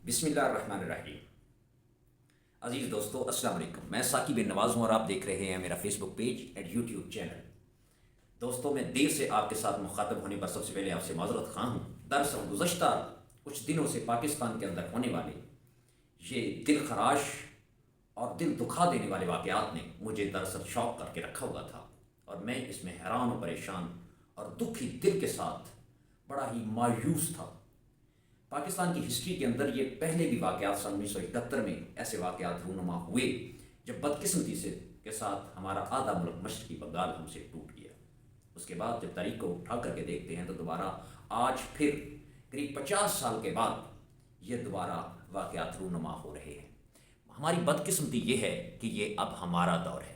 بسم اللہ الرحمن الرحیم۔ عزیز دوستو، السلام علیکم۔ میں ثاقب بن نواز ہوں اور آپ دیکھ رہے ہیں میرا Facebook page and YouTube channel. دوستو، میں دیر سے آپ کے ساتھ مخاطب ہونے پر سب سے پہلے آپ سے معذرت خواہ ہوں۔ دراصل گزشتہ کچھ دنوں سے پاکستان کے اندر ہونے والے یہ دل خراش اور دل دکھا دینے والے واقعات نے مجھے دراصل شوق کر کے رکھا ہوا تھا، اور میں اس میں حیران و پریشان اور دکھی دل کے ساتھ بڑا ہی مایوس تھا۔ پاکستان کی ہسٹری کے اندر یہ پہلے بھی واقعات 1971 میں ایسے واقعات رونما ہوئے جب بدقسمتی سے کے ساتھ ہمارا آدھا ملک مشرقی بنگال ہم سے ٹوٹ گیا۔ اس کے بعد جب تاریخ کو اٹھا کر کے دیکھتے ہیں تو دوبارہ آج پھر قریب 50 سال کے بعد یہ دوبارہ واقعات رونما ہو رہے ہیں۔ ہماری بدقسمتی یہ ہے کہ یہ اب ہمارا دور ہے۔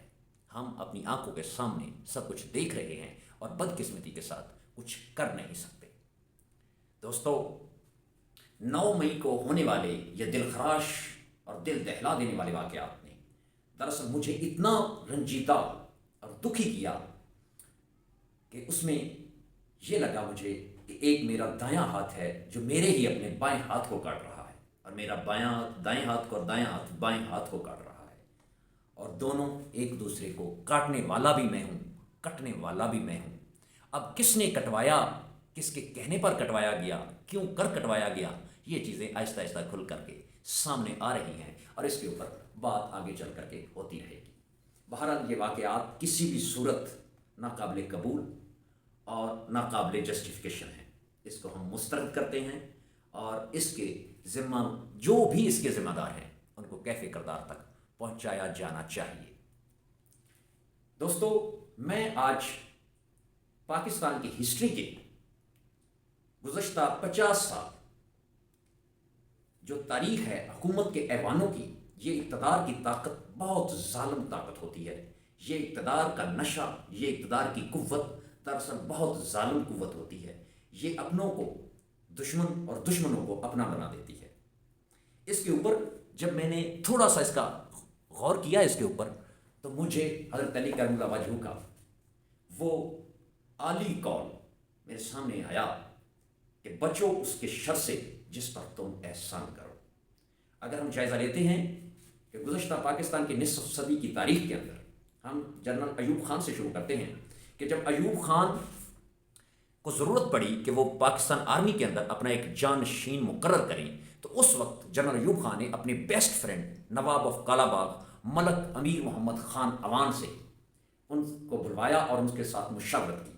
ہم اپنی آنکھوں کے سامنے سب کچھ دیکھ رہے ہیں اور بدقسمتی کے ساتھ کچھ کر نہیں سکتے۔ دوستو، 9 مئی کو ہونے والے یہ دل خراش اور دل دہلا دینے والے واقعات نے دراصل مجھے اتنا رنجیدہ اور دکھی کیا کہ اس میں یہ لگا مجھے کہ ایک میرا دایاں ہاتھ ہے جو میرے ہی اپنے بائیں ہاتھ کو کاٹ رہا ہے، اور میرا بایاں دائیں ہاتھ کو اور دایاں ہاتھ بائیں ہاتھ کو کاٹ رہا ہے، اور دونوں ایک دوسرے کو کاٹنے والا بھی میں ہوں، کٹنے والا بھی میں ہوں۔ اب کس نے کٹوایا، کس کے کہنے پر کٹوایا گیا، کیوں کر کٹوایا گیا، یہ چیزیں آہستہ آہستہ کھل کر کے سامنے آ رہی ہیں، اور اس کے اوپر بات آگے چل کر کے ہوتی رہے گی۔ بہرحال یہ واقعات کسی بھی صورت ناقابل قبول اور ناقابل جسٹیفیکیشن ہے۔ اس کو ہم مسترد کرتے ہیں، اور اس کے ذمہ جو بھی اس کے ذمہ دار ہیں ان کو کیفے کردار تک پہنچایا جانا چاہیے۔ دوستو، میں آج پاکستان کی ہسٹری کے گزشتہ 50 سال جو تاریخ ہے حکومت کے ایوانوں کی، یہ اقتدار کی طاقت بہت ظالم طاقت ہوتی ہے۔ یہ اقتدار کا نشہ، یہ اقتدار کی قوت دراصل بہت ظالم قوت ہوتی ہے۔ یہ اپنوں کو دشمن اور دشمنوں کو اپنا بنا دیتی ہے۔ اس کے اوپر جب میں نے تھوڑا سا اس کا غور کیا اس کے اوپر، تو مجھے حضرت علی کرم اللہ وجہہ کا وہ عالی قول میرے سامنے آیا کہ بچو اس کے شر سے جس پر تم احسان کرو۔ اگر ہم جائزہ لیتے ہیں کہ گزشتہ پاکستان کی نصف صدی کی تاریخ کے اندر، ہم جنرل ایوب خان سے شروع کرتے ہیں کہ جب ایوب خان کو ضرورت پڑی کہ وہ پاکستان آرمی کے اندر اپنا ایک جانشین مقرر کریں، تو اس وقت جنرل ایوب خان نے اپنے best friend Nawab of Kala Bagh ملک امیر محمد خان اوان سے ان کو بلوایا اور ان کے ساتھ مشاورت کی۔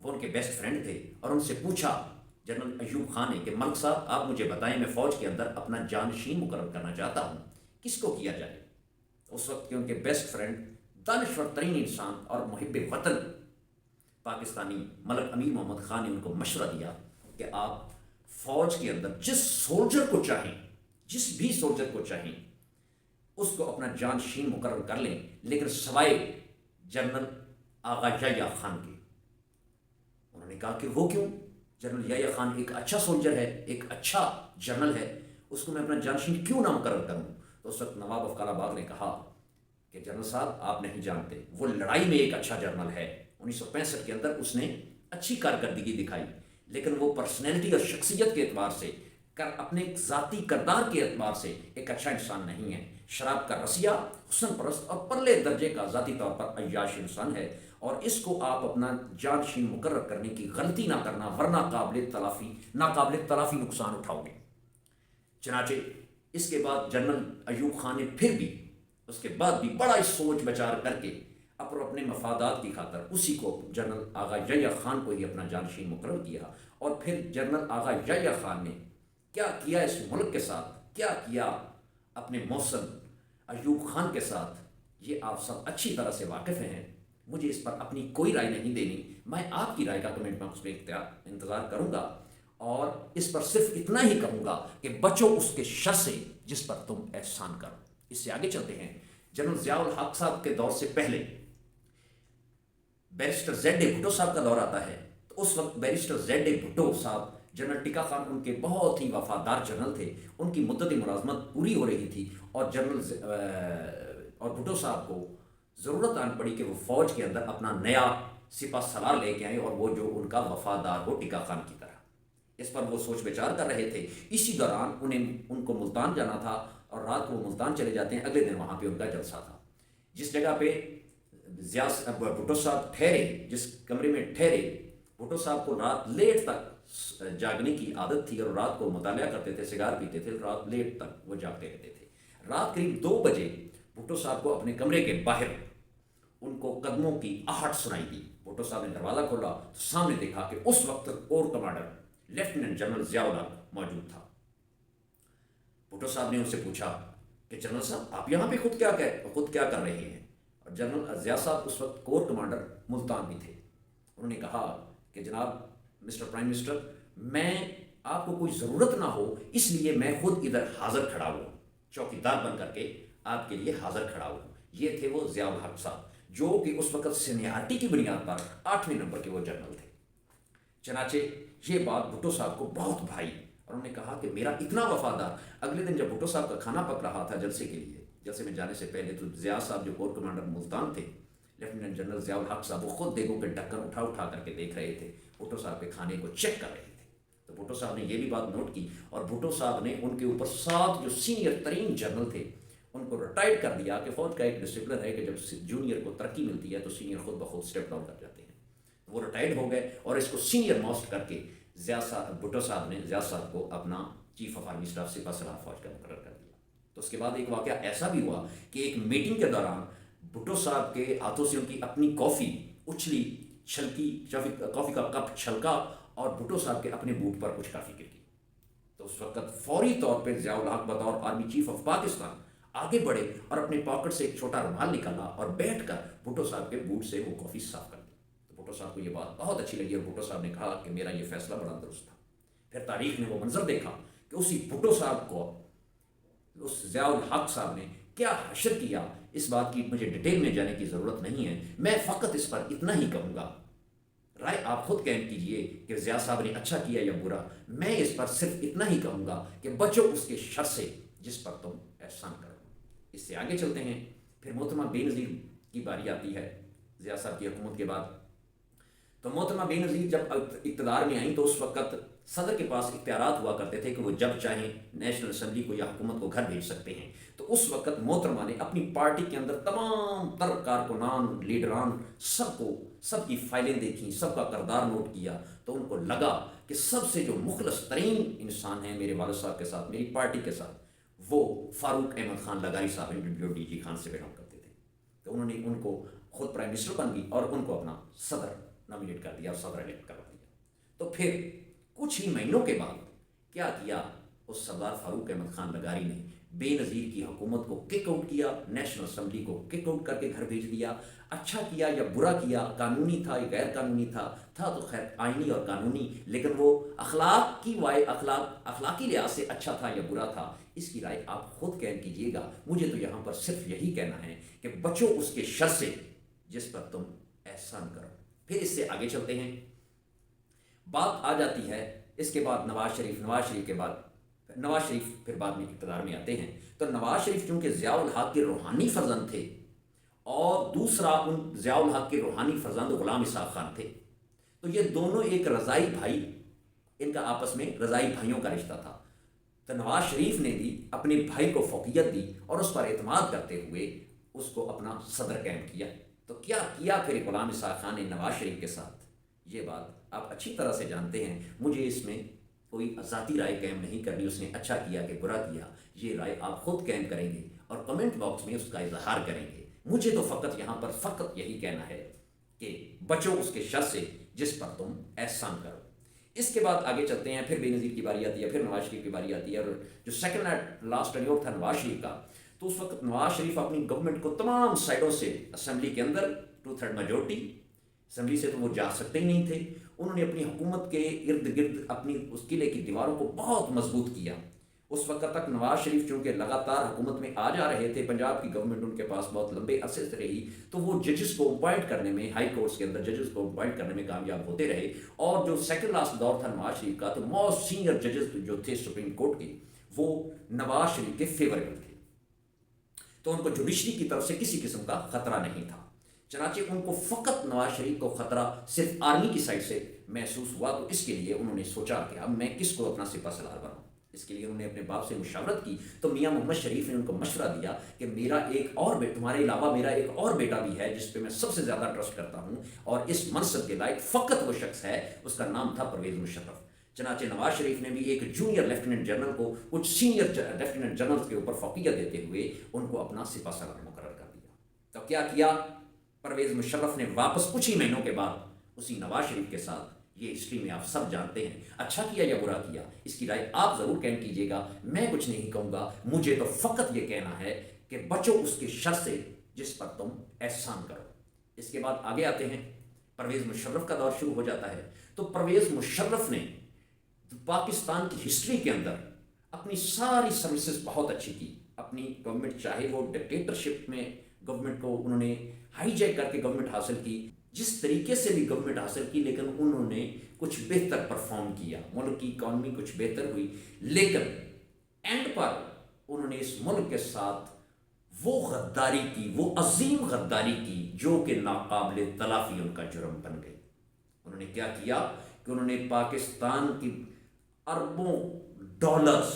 وہ ان کے بیسٹ فرینڈ تھے، اور ان سے پوچھا جنرل ایوب خان نے کہ ملک صاحب، آپ مجھے بتائیں، میں فوج کے اندر اپنا جانشین مقرر کرنا چاہتا ہوں، کس کو کیا جائے؟ اس وقت کے ان کے بیسٹ فرینڈ، دانشور ترین انسان اور محب وطن پاکستانی ملک امیر محمد خان نے ان کو مشورہ دیا کہ آپ فوج کے اندر جس سولجر کو چاہیں، جس بھی سولجر کو چاہیں، اس کو اپنا جانشین مقرر کر لیں، لیکن سوائے جنرل آغا یحییٰ خان کے۔ انہوں نے کہا کہ وہ کیوں؟ جنرل یحییٰ خان ایک اچھا سولجر ہے، ایک اچھا جنرل ہے، اس کو میں اپنا جانشین کیوں نہ مقرر کروں؟ تو اس وقت نواب آف کالا باغ نے کہا کہ جنرل صاحب، آپ نہیں جانتے، وہ لڑائی میں ایک اچھا جنرل ہے۔ 1965 کے اندر اس نے اچھی کارکردگی دکھائی، لیکن وہ پرسنالٹی اور شخصیت کے اعتبار سے، اپنے ذاتی کردار کے اعتبار سے ایک اچھا انسان نہیں ہے۔ شراب کا رسیہ، حسن پرست اور پرلے درجے کا ذاتی طور پر عیاش انسان ہے، اور اس کو آپ اپنا جانشین مقرر کرنے کی غلطی نہ کرنا، ورنہ ناقابل تلافی نقصان اٹھاؤ گے۔ چنانچہ اس کے بعد جنرل ایوب خان نے پھر بھی اس کے بعد بھی بڑا سوچ بچار کر کے اپنے مفادات کی خاطر اسی کو جنرل آغا یحییٰ خان کو ہی اپنا جانشین مقرر کیا۔ اور پھر جنرل آغا یحییٰ خان نے کیا کیا اس ملک کے ساتھ، کیا کیا اپنے موصل ایوب خان کے ساتھ، یہ آپ سب اچھی طرح سے واقف ہیں۔ مجھے اس پر اپنی کوئی رائے نہیں دینی، میں آپ کی رائے کا کمنٹ باکس میں انتظار کروں گا، اور اس پر صرف اتنا ہی کہوں گا کہ بچو اس کے شر سے جس پر تم احسان کرو۔ اس سے آگے چلتے ہیں۔ جنرل ضیاء الحق صاحب کے دور سے پہلے بیرسٹر زیڈ اے بھٹو صاحب کا دور آتا ہے، تو اس وقت بیرسٹر زیڈ اے بھٹو صاحب، جنرل ٹکا خان ان کے بہت ہی وفادار جنرل تھے، ان کی مدت ملازمت پوری ہو رہی تھی، اور اور بھٹو صاحب کو ضرورت آن پڑی کہ وہ فوج کے اندر اپنا نیا سپہ سالار لے کے آئیں، اور وہ جو ان کا وفادار ہو ٹکا خان کی طرح۔ इस पर वो सोच विचार कर रहे थे। इसी दौरान उनको मुल्तान जाना था और रात को वो मुल्तान चले जाते हैं। अगले दिन वहाँ पे उनका जलसा था। जिस जगह पे भुट्टो साहब ठहरे, जिस कमरे में ठहरे, भुट्टो साहब को रात लेट तक जागने की आदत थी और रात को मुतालिया करते थे, सिगार पीते थे, रात लेट तक वो जागते रहते थे। रात करीब 2 बजे भुट्टो साहब को अपने कमरे के बाहर उनको कदमों की आहट सुनाई दी। भुट्टो साहब ने दरवाज़ा खोला तो सामने देखा कि उस वक्त core commander lieutenant general Ziaul हक मौजूद था। भुट्टो साहब ने उनसे पूछा कि जनरल साहब आप यहाँ पे खुद क्या कर रहे हैं? और जनरल ज़िया साहब उस वक्त कोर कमांडर मुल्तान भी थे। उन्होंने कहा कि जनाब मिस्टर प्राइम मिनिस्टर, मैं आपको कोई ज़रूरत ना हो इसलिए मैं खुद इधर हाज़िर खड़ा हुआ, चौकीदार बन करके आपके लिए हाज़िर खड़ा हुआ। ये थे वो ज़ियाउल हक साहब, जो कि उस वक्त सीनियरिटी की बुनियाद पर 8वें नंबर के वो जनरल थे। चनाचे ये बात भुट्टो साहब को बहुत भाई और उन्होंने कहा कि मेरा इतना वफादार। अगले दिन जब भुट्टो साहब का खाना पक रहा था जलसे के लिए, जलसे में जाने से पहले, तो ज़िया साहब जो कोर कमांडर मुल्तान थे, लेफ्टिनेंट जनरल ज़ियाउल हक साहब, वो खुद देगों के ढक्कन उठा करके देख रहे थे, भुट्टो साहब के खाने को चेक कर रहे थे। तो भुट्टो साहब ने ये भी बात नोट की और भुट्टो साहब ने उनके ऊपर 7 जो सीनियर तरीन जनरल थे उनको रिटायर्ड कर दिया कि फौज का एक डिसिप्लिन है कि जब जूनियर को तरक्की मिलती है तो सीनियर खुद ब खुद स्टेप डाउन कर जाते हैं। वो रिटायर्ड हो गए और इसको सीनियर मोस्ट करके भुट्टो साहब ने ज़िया साहब को अपना चीफ ऑफ आर्मी स्टाफ सिपा सलार फौज का मुकर्रर कर दिया। तो उसके बाद एक वाक़या ऐसा भी हुआ कि एक मीटिंग के दौरान भुट्टो साहब के हाथों से उनकी अपनी कॉफ़ी उछली, छलकी, कॉफ़ी का कप छलका और भुट्टो साहब के अपने बूट पर कुछ कॉफ़ी गिर गई। तो उस वक्त फौरी तौर पर ज़ियाउल हक बतौर आर्मी चीफ ऑफ पाकिस्तान आगे बढ़े और अपने पॉकेट से एक छोटा रुमाल निकाला और बैठकर भुट्टो साहब के बूट से वो कॉफ़ी साफ कर दी। तो भुट्टो साहब को ये बात बहुत अच्छी लगी और भुट्टो साहब ने कहा कि मेरा ये फैसला बड़ा दुरुस्त था। फिर तारीख ने वो मंजर देखा कि उसी भुट्टो साहब को उस ज़ियाउल हक साहब ने क्या हशर किया। इस बात की मुझे डिटेल में जाने की ज़रूरत नहीं है, मैं फ़कत इस पर इतना ही कहूँगा, राय आप खुद कैम कीजिए कि ज़िया साहब ने अच्छा किया या बुरा। मैं इस पर सिर्फ इतना ही कहूँगा कि बचो उसके शर से जिस पर तुम एहसान करो। इससे आगे चलते हैं। फिर मोहतरमा बेनज़ीर की बारी आती है ज़िया साहब की हुकूमत के बाद। तो मोहतरमा बेनज़ीर जब इक़्तिदार में आई तो उस वक्त सदर के पास इख्तियारात हुआ करते थे कि वो जब चाहें नेशनल असम्बली को या हुकूमत को घर भेज सकते हैं। तो उस वक्त मोहतरमा ने अपनी पार्टी के अंदर तमाम तर कारकुनान, लीडरान, सबकी फाइलें देखी, सबका किरदार नोट किया। तो उनको लगा कि सबसे जो मुखलस तरीन इंसान है मेरे वालिद साहब के साथ, मेरी पार्टी के साथ, वो फारूक अहमद खान लगारी साहब हैं जो DG खान से बिलोंग करते थे। तो उन्होंने उनको खुद प्राइम मिनिस्टर बन गई और उनको अपना सदर नॉमिनेट कर दिया और सदर इलेक्ट करवा दिया। तो फिर कुछ ही महीनों के बाद क्या किया, उस सरदार फारूक अहमद खान लगारी ने बेनज़ीर की हुकूमत को किक आउट किया, नेशनल असम्बली को किक आउट करके घर भेज दिया। अच्छा किया या बुरा किया, कानूनी था या गैर कानूनी था तो खैर आइनी और कानूनी, लेकिन वो अखलाकी लिहाज से अच्छा था या बुरा था, इसकी राय आप खुद कैम कीजिएगा। मुझे तो यहाँ पर सिर्फ यही कहना है कि बचो उसके शर से जिस पर तुम एहसान करो। फिर इससे आगे चलते हैं। बात आ जाती है इसके बाद नवाज शरीफ के बाद नवाज शरीफ फिर बाद में इक़्तिदार में आते हैं। तो नवाज शरीफ चूँकि ज़ियाउल हक के रूहानी फर्जंद थे और दूसरा उन ज़ियाउल हक के रूहानी फर्जंद ग़ुलाम इसहाक़ खान थे, तो ये दोनों एक रज़ाई भाई, इनका आपस में रज़ाई भाइयों का रिश्ता था। तो नवाज शरीफ ने भी अपने भाई को फ़ौक़ियत दी और उस पर एतमाद करते हुए उसको अपना सदर कैम किया। तो क्या किया फिर ग़ुलाम इसहाक़ खान ने नवाज शरीफ के साथ, ये बात आप अच्छी तरह से जानते हैं। मुझे इसमें कोई ज़ाती राय कैम नहीं करनी, उसने अच्छा किया कि बुरा किया, ये राय आप खुद कैम करेंगे और कमेंट बॉक्स में उसका इजहार करेंगे। मुझे तो फ़कत यहाँ पर फ़कत यही कहना है कि बचो उसके शर से जिस पर तुम एहसान करो। इसके बाद आगे चलते हैं। फिर बेनज़ीर की बारी आती है, फिर नवाज शरीफ की बारी आती है। और जो सेकंड लास्ट टेन्योर था नवाज शरीफ का, तो उस वक्त नवाज शरीफ अपनी गवर्नमेंट को तमाम साइडों से असम्बली के अंदर 2/3 मेजोरिटी, असम्बली से तो वो जा सकते ही नहीं थे। उन्होंने अपनी हुकूमत के इर्द गिर्द अपनी उस किले की दीवारों को बहुत मजबूत किया। उस वक्त तक नवाज शरीफ चूँकि लगातार हुकूमत में आ जा रहे थे, पंजाब की गवर्नमेंट उनके पास बहुत लंबे अरसे से रही, तो वो जजेस को अपॉइंट करने में, हाई कोर्ट्स के अंदर जजेस को अपॉइंट करने में कामयाब होते रहे। और जो सेकंड लास्ट दौर था नवाज शरीफ का, तो मोस्ट सीनियर जजेस जो थे सुप्रीम कोर्ट के, वो नवाज शरीफ के फेवरेबल थे। तो उनको जुडिशरी की तरफ से किसी किस्म का खतरा नहीं था। चनाचे उनको फ़कत नवाज शरीफ को ख़तरा सिर्फ आर्मी की साइड से महसूस हुआ, तो इसके लिए उन्होंने सोचा कि अब मैं किसको अपना सिपा सलार बनाऊँ। इसके लिए उन्होंने अपने बाप से मुशावरत की, तो मियाँ मोहम्मद शरीफ ने उनको मशवरा दिया कि मेरा एक और तुम्हारे अलावा मेरा एक और बेटा भी है जिस पे मैं सबसे ज़्यादा ट्रस्ट करता हूँ, और इस मनसब के लायक फ़कत वो शख्स है, उसका नाम था परवेज़ मुशर्रफ। चनाचे नवाज शरीफ ने भी एक जूनियर लेफ्टिनेंट जनरल को कुछ सीनियर लेफ्टिनेंट जनरल के ऊपर फ़ौक़ियत देते हुए उनको अपना सिपा सलार मुकर्रर कर दिया। तो क्या किया, परवेज़ मुशर्रफ ने वापस कुछ ही महीनों के बाद उसी नवाज शरीफ के साथ, ये हिस्ट्री में आप सब जानते हैं, अच्छा किया या बुरा किया इसकी राय आप ज़रूर कैम कीजिएगा, मैं कुछ नहीं कहूँगा, मुझे तो फ़कत ये कहना है कि बचो उसके शर से जिस पर तुम एहसान करो। इसके बाद आगे आते हैं, परवेज़ मुशर्रफ का दौर शुरू हो जाता है। तो परवेज़ मुशर्रफ ने पाकिस्तान की हिस्ट्री के अंदर अपनी सारी सर्विसेज बहुत अच्छी की। अपनी गवर्नमेंट, चाहे वो डिक्टेटरशिप में गवर्नमेंट को उन्होंने हाईजैक करके गवर्नमेंट हासिल की, जिस तरीके से भी गवर्नमेंट हासिल की, लेकिन उन्होंने कुछ बेहतर परफॉर्म किया, मुल्क की इकॉनमी कुछ बेहतर हुई, लेकिन एंड पर उन्होंने इस मुल्क के साथ वो गद्दारी की, वो अजीम गद्दारी की जो कि नाकाबिल तलाफी उनका जुर्म बन गई। उन्होंने क्या किया कि उन्होंने पाकिस्तान की अरबों डॉलर्स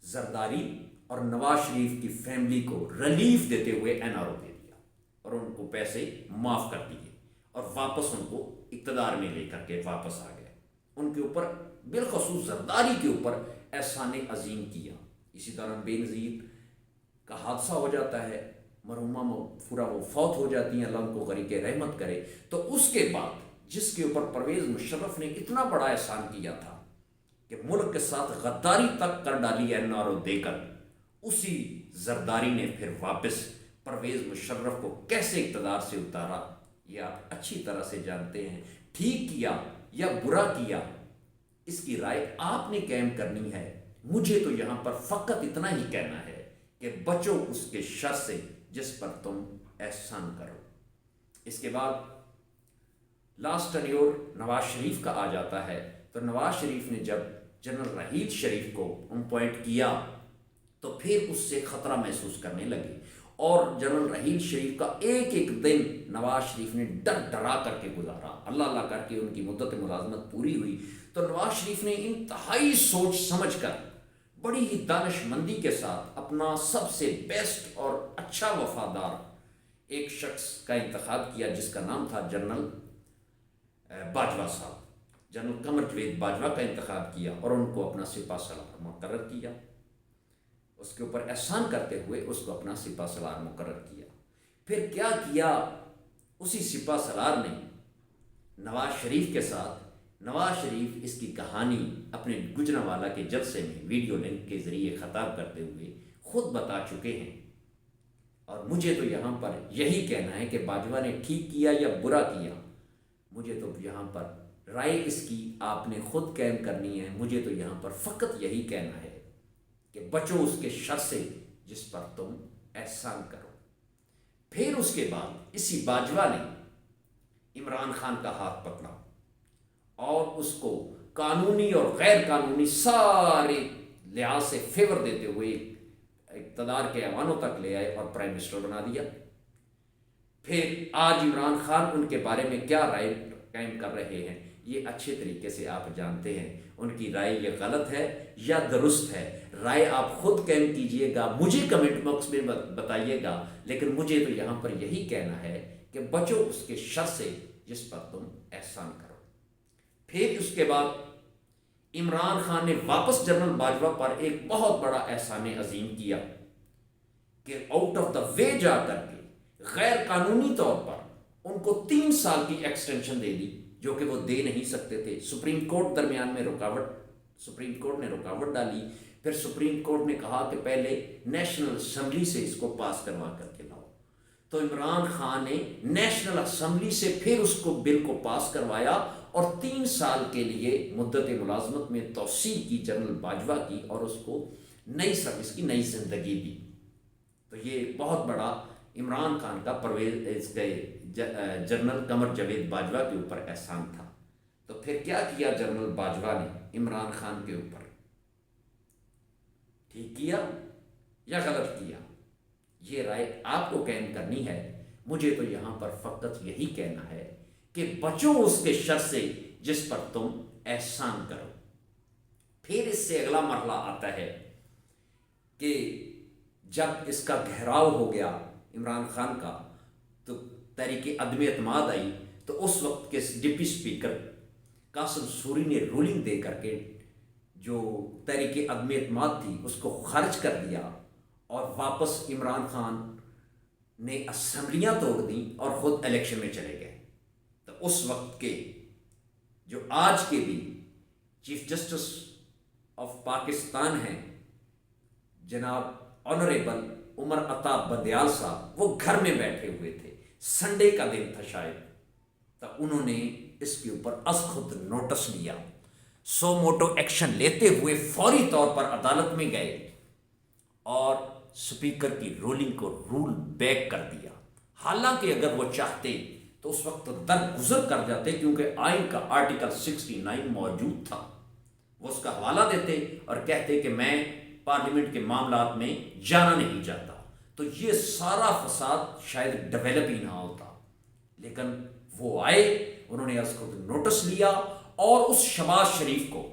जरदारी और नवाज शरीफ की फैमिली को रिलीफ देते हुए एनआरओ दे दिया और उनको पैसे माफ़ कर दिए और वापस उनको इक़्तिदार में लेकर के वापस आ गए। उनके ऊपर बिलखसूस जरदारी के ऊपर एहसान अजीम किया। इसी दौरान बेनज़ीर का हादसा हो जाता है, मरहुमा पूरा वो फौत हो जाती हैं, अल्लाह उनको गरीक़ रहमत करे। तो उसके बाद जिसके ऊपर परवेज़ मुशर्रफ ने इतना बड़ा एहसान किया था कि मुल्क के साथ गद्दारी तक कर डाली एनआरओ देकर, उसी जरदारी ने फिर वापस परवेज़ मुशर्रफ को कैसे इक़्तिदार से उतारा, ये आप अच्छी तरह से जानते हैं। ठीक किया या बुरा किया इसकी राय आपने कायम करनी है। मुझे तो यहाँ पर फ़कत इतना ही कहना है कि बचो उसके शर से जिस पर तुम एहसान करो। इसके बाद लास्ट टर्न्योर नवाज शरीफ का आ जाता है। तो नवाज शरीफ ने जब जनरल रहील शरीफ को अपॉइंट किया तो फिर उससे ख़तरा महसूस करने लगे, और जनरल रहील शरीफ का एक एक दिन नवाज शरीफ ने डर डरा करके गुजारा। अल्लाह अल्लाह करके उनकी मुद्दत मुलाजमत पूरी हुई तो नवाज शरीफ ने इंतहाई सोच समझ कर, बड़ी ही दानिशमंदी के साथ अपना सबसे बेस्ट और अच्छा वफादार एक शख्स का इंतखाब किया जिसका नाम था जनरल बाजवा साहब। जनरल कमर जवेद बाजवा का इंतखाब किया और उनको अपना सिपा सलार मुकर्रर किया। उसके ऊपर एहसान करते हुए उसको अपना सिपा सलार मुकर्रर किया। फिर क्या किया, उसी सिपा सलार ने नवाज शरीफ के साथ, नवाज शरीफ इसकी कहानी अपने गुजरांवाला के जलसे में वीडियो लिंक के ज़रिए ख़ताब करते हुए ख़ुद बता चुके हैं। और मुझे तो यहाँ पर यही कहना है कि बाजवा ने ठीक किया या बुरा किया, मुझे तो यहाँ पर राय इसकी आपने ख़ुद कायम करनी है। मुझे तो यहाँ पर फ़कत यही कहना है कि बचो उसके शर से जिस पर तुम एहसान करो। फिर उसके बाद इसी बाजवा ने इमरान खान का हाथ पकड़ा और उसको कानूनी और गैर कानूनी सारे लिहाज से फेवर देते हुए इक़्तिदार के ऐवानों तक ले आए और प्राइम मिनिस्टर बना दिया। फिर आज इमरान खान उनके बारे में क्या राय कायम कर रहे हैं ये अच्छे तरीके से आप जानते हैं। उनकी राय ये गलत है या दुरुस्त है, राय आप खुद कायम कीजिएगा, मुझे कमेंट बॉक्स में बताइएगा। लेकिन मुझे तो यहाँ पर यही कहना है कि बचो उसके शर से जिस पर तुम एहसान करो। फिर उसके बाद इमरान खान ने वापस जनरल बाजवा पर एक बहुत बड़ा एहसान अजीम किया कि आउट ऑफ द वे जा करके गैर कानूनी तौर पर उनको 3 साल की एक्सटेंशन दे दी जो कि वो दे नहीं सकते थे। सुप्रीम कोर्ट दरमियान में सुप्रीम कोर्ट ने रुकावट डाली। फिर सुप्रीम कोर्ट ने कहा कि पहले नेशनल असेंबली से इसको पास करवा करके लाओ। तो इमरान खान ने नेशनल असेंबली से फिर उसको बिल को पास करवाया और 3 साल के लिए मुद्दत मुलाजमत में तौसील की जनरल बाजवा की और उसको नई सर्विस की नई जिंदगी दी। तो ये बहुत बड़ा इमरान खान का परवेज जनरल कमर जवेद बाजवा के ऊपर एहसान था। तो फिर क्या किया जनरल बाजवा ने इमरान खान के ऊपर, ठीक किया या गलत किया, ये राय आपको कायम करनी है। مجھے تو یہاں پر فقط یہی کہنا ہے کہ بچو اس کے شر سے جس پر تم احسان کرو۔ پھر اس سے اگلا مرحلہ آتا ہے کہ جب اس کا گھیراؤ ہو گیا عمران خان کا، تو تحریک عدم اعتماد آئی، تو اس وقت کے ڈپٹی اسپیکر قاسم سوری نے رولنگ دے کر کے جو تحریک عدم اعتماد تھی اس کو خارج کر دیا، اور واپس عمران خان نے اسمبلیاں توڑ دیں اور خود الیکشن میں چلے گئے۔ تو اس وقت کے جو آج کے بھی چیف جسٹس آف پاکستان ہیں جناب آنریبل عمر عطا بندیال صاحب، وہ گھر میں بیٹھے ہوئے تھے، سنڈے کا دن تھا شاید، تو انہوں نے اس کے اوپر از خود نوٹس لیا، سو موٹو ایکشن لیتے ہوئے فوری طور پر عدالت میں گئے اور سپیکر کی رولنگ کو رول بیک کر دیا۔ حالانکہ اگر وہ چاہتے تو اس وقت درگزر کر جاتے، کیونکہ آئین کا آرٹیکل 69 موجود تھا، وہ اس کا حوالہ دیتے اور کہتے کہ میں پارلیمنٹ کے معاملات میں جانا نہیں چاہتا، تو یہ سارا فساد شاید ڈیولپ ہی نہ ہوتا۔ لیکن وہ آئے، انہوں نے اس کو نوٹس لیا، اور اس شہباز شریف کو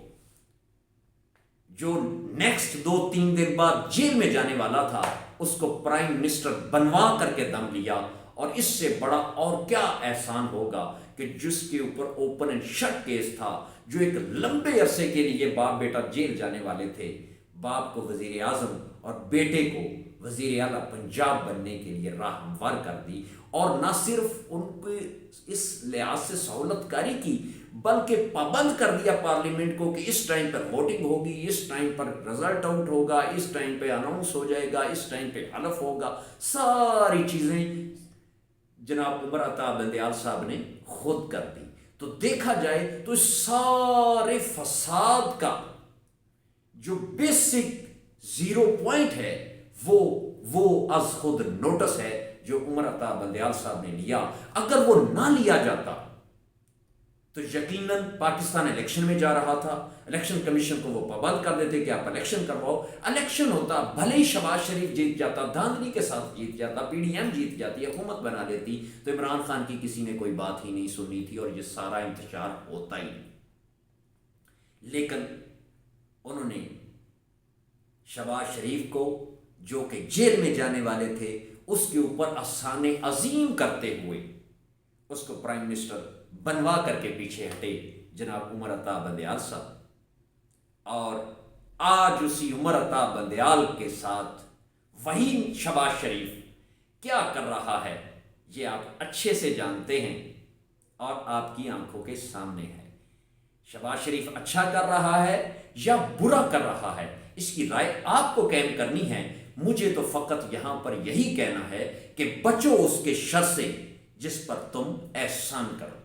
جو نیکسٹ 2-3 دن بعد جیل میں جانے والا تھا، اس کو پرائم منسٹر بنوا کر کے دم لیا۔ اور اس سے بڑا اور کیا احسان ہوگا کہ جس کے اوپر اوپن اینڈ شٹ کیس تھا، جو ایک لمبے عرصے کے لیے باپ بیٹا جیل جانے والے تھے، باپ کو وزیر اعظم اور بیٹے کو وزیر اعلیٰ پنجاب بننے کے لیے راہ ہموار کر دی، اور نہ صرف ان کو اس لحاظ سے سہولت کاری کی، بلکہ پابند کر دیا پارلیمنٹ کو کہ اس ٹائم پر ووٹنگ ہوگی، اس ٹائم پر رزلٹ آؤٹ ہوگا، اس ٹائم پہ اناؤنس ہو جائے گا، اس ٹائم پہ حلف ہوگا۔ ساری چیزیں جناب عمر عطا بندیال صاحب نے خود کر دی۔ تو دیکھا جائے تو اس سارے فساد کا جو بیسک زیرو پوائنٹ ہے وہ از خود نوٹس ہے جو عمر عطا بندیال صاحب نے لیا۔ اگر وہ نہ لیا جاتا تو یقیناً پاکستان الیکشن میں جا رہا تھا، الیکشن کمیشن کو وہ پابند کر دیتے کہ آپ الیکشن کرواؤ، الیکشن ہوتا، بھلے ہی شہباز شریف جیت جاتا، دھاندلی کے ساتھ جیت جاتا، پی ڈی ایم جیت جاتی، حکومت بنا لیتی، تو عمران خان کی کسی نے کوئی بات ہی نہیں سنی تھی، اور یہ سارا انتشار ہوتا ہی نہیں۔ لیکن انہوں نے شہباز شریف کو، جو کہ جیل میں جانے والے تھے، اس کے اوپر احسان عظیم کرتے ہوئے اس کو پرائم منسٹر بنوا کر کے پیچھے ہٹے جناب عمر عطا بندیال صاحب۔ اور آج اسی عمر عطا بندیال کے ساتھ وہی شہباز شریف کیا کر رہا ہے، یہ آپ اچھے سے جانتے ہیں اور آپ کی آنکھوں کے سامنے ہے۔ شہباز شریف اچھا کر رہا ہے یا برا کر رہا ہے، اس کی رائے آپ کو قائم کرنی ہے۔ مجھے تو فقط یہاں پر یہی کہنا ہے کہ بچو اس کے شر سے جس پر تم احسان کرو۔